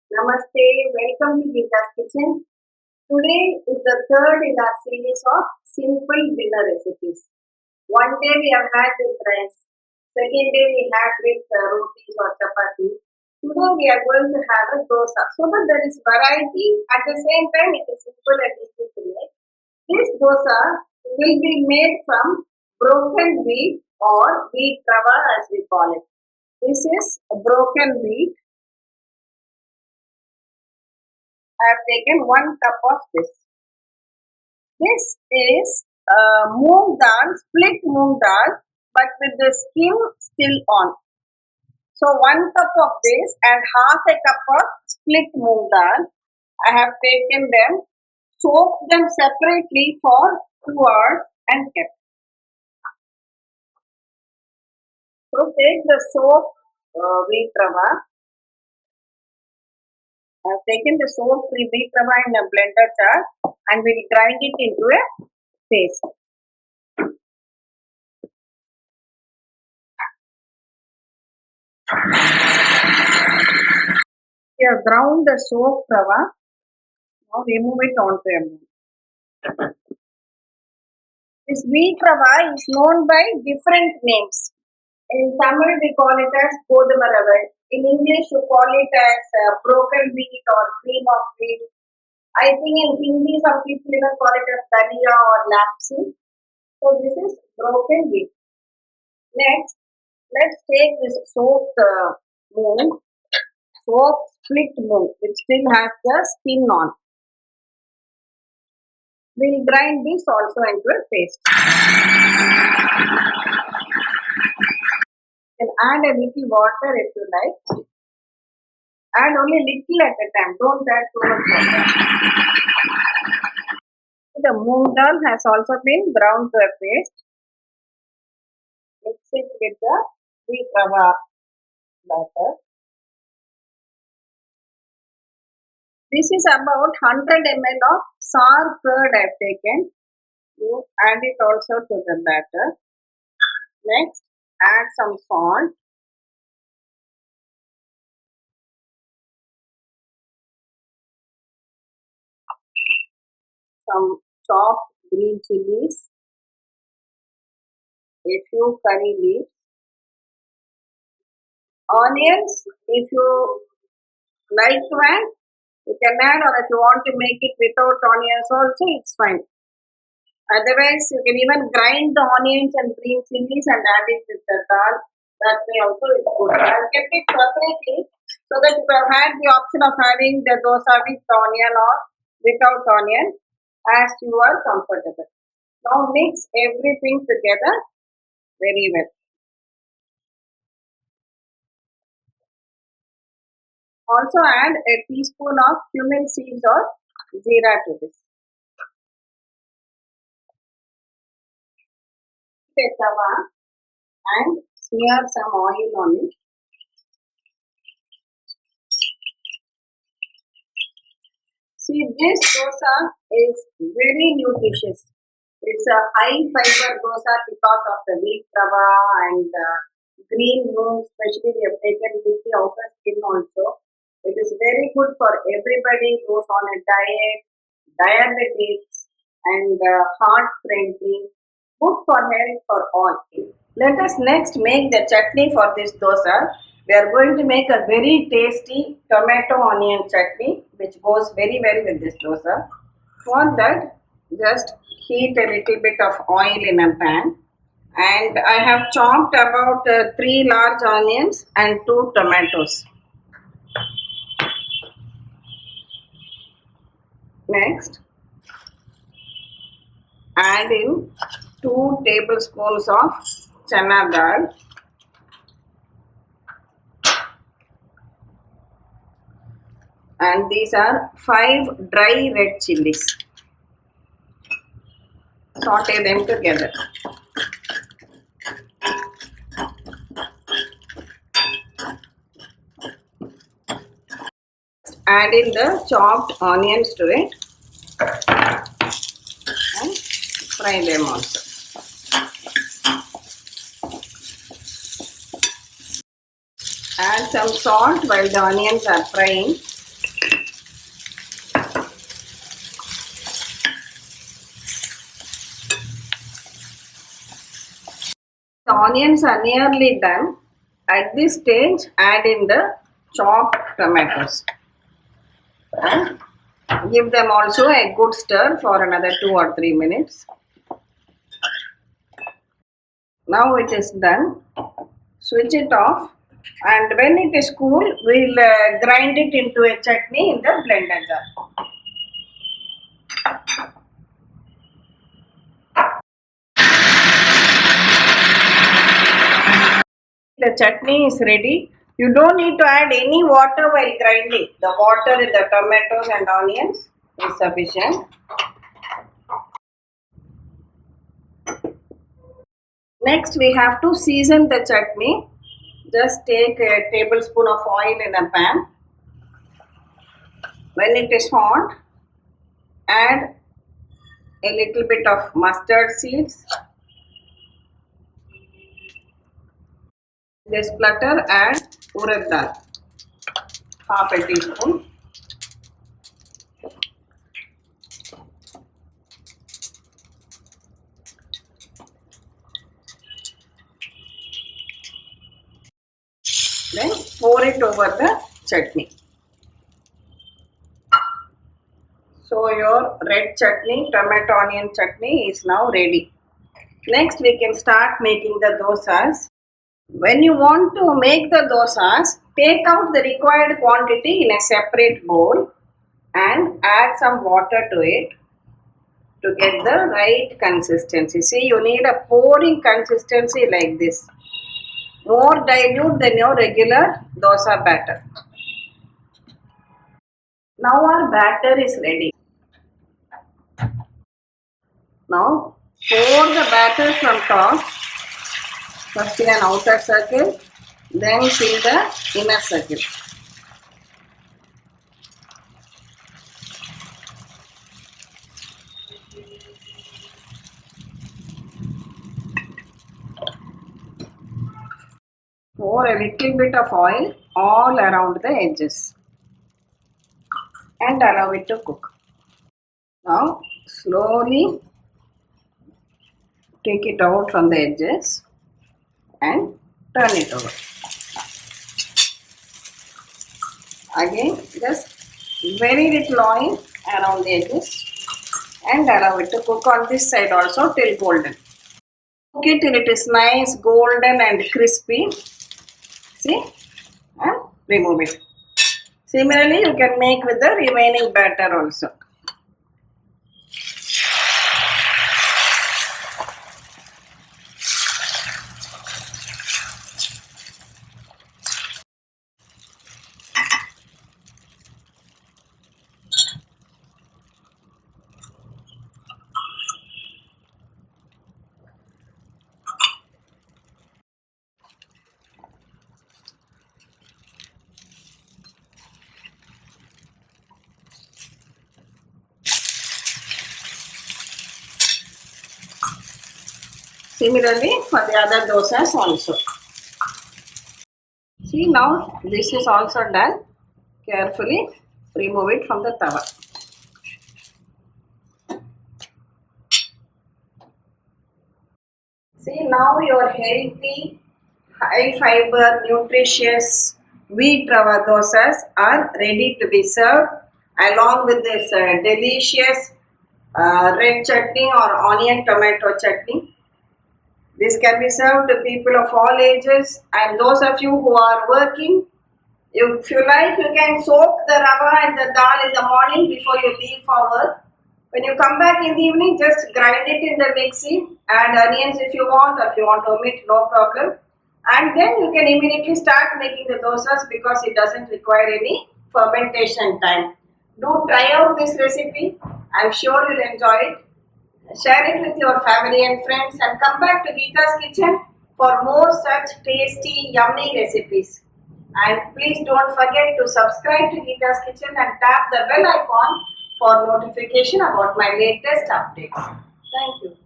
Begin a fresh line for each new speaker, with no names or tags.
Namaste, welcome to Jeera's Kitchen. Today is the third in our series of simple dinner recipes. One day we have had with rice, second day we had with rotis or chapati. Today we are going to have a dosa. So that there is variety, at the same time it is simple and easy to make. This dosa will be made from broken wheat or wheat rava as we call it. This is a broken wheat. I have taken 1 cup of this. This is moong dal, split moong dal, but with the skin still on. So 1 cup of this and half a cup of split moong dal. I have taken them, soaked them separately for 2 hours and kept. So take the soaked wheat rava. I have taken the soaked wheat rava in a blender jar and we will grind it into a paste. We have ground the soaked rava. Now remove it onto a bowl. This wheat rava is known by different names. In Tamil we call it as Goduma rava. In English you call it as broken wheat or cream of wheat. I think in Hindi some people even call it as dalia or lapsi. So this is broken wheat. Next, let's take this soaked moong, soaked split moong, which still has the skin on. We'll grind this also into a paste. You can add a little water if you like. Add only little at a time. Don't add too much water. The moong dal has also been ground to a paste. Mix it with the wheat rava batter. This is about 100 ml of sour curd I have taken. You add it also to the batter. Next, add some salt. Some chopped green chillies. A few curry leaves. Onions, if you like to add, you can add, or if you want to make it without onions also, it's fine. Otherwise, you can even grind the onions and green chillies and add it with the dal. That way also it's good. I have kept it separately so that you have had the option of having the dosa with onion or without onion as you are comfortable. Now mix everything together very well. Also add a teaspoon of cumin seeds or jeera to this. Take tawa and smear some oil on it. See, this dosa is very nutritious. It's a high fibre dosa because of the wheat rava and green moong, especially we have taken with the outer skin also. It is very good for everybody who's on a diet, diabetics, and heart friendly. Good for health for all. Let us next make the chutney for this dosa. We are going to make a very tasty tomato onion chutney which goes very well with this dosa. For that, just heat a little bit of oil in a pan and I have chopped about 3 large onions and 2 tomatoes. Next, add in 2 tablespoons of Channa dal. And these are 5 dry red chillies. Saute them together. Add in the chopped onions to it and fry them also. Add some salt while the onions are frying. onions are nearly done, at this stage add in the chopped tomatoes. And give them also a good stir for another 2 or 3 minutes. Now it is done. Switch it off, and when it is cool, we'll grind it into a chutney in the blender jar. The chutney is ready. You don't need to add any water while grinding. The water in the tomatoes and onions is sufficient. Next, we have to season the chutney. Just take a tablespoon of oil in a pan. When it is hot, add a little bit of mustard seeds. This splatter, add urad dal, half a teaspoon. Then pour it over the chutney. So your red chutney, tomato onion chutney is now ready. Next we can start making the dosas. When you want to make the dosas, take out the required quantity in a separate bowl and add some water to it to get the right consistency. See, you need a pouring consistency like this. More dilute than your regular dosa batter. Now our batter is ready. Now pour the batter from top. First in an outer circle, then fill the inner circle. Pour a little bit of oil all around the edges and allow it to cook. Now slowly take it out from the edges and turn it over. Again, just very little oil around the edges and allow it to cook on this side also till golden. Cook it till it is nice, golden and crispy. See, and remove it. Similarly, you can make with the remaining batter also. Similarly for the other dosas also. See, now this is also done. Carefully remove it from the tawa. See, now your healthy, high fiber, nutritious wheat rava dosas are ready to be served along with this delicious red chutney or onion tomato chutney. This can be served to people of all ages, and those of you who are working, if you like, you can soak the rava and the dal in the morning before you leave for work. When you come back in the evening, just grind it in the mixie, add onions if you want, or if you want to omit, no problem. And then you can immediately start making the dosas because it doesn't require any fermentation time. Do try out this recipe. I'm sure you'll enjoy it. Share it with your family and friends and come back to Geeta's Kitchen for more such tasty, yummy recipes. And please don't forget to subscribe to Geeta's Kitchen and tap the bell icon for notification about my latest updates. Thank you.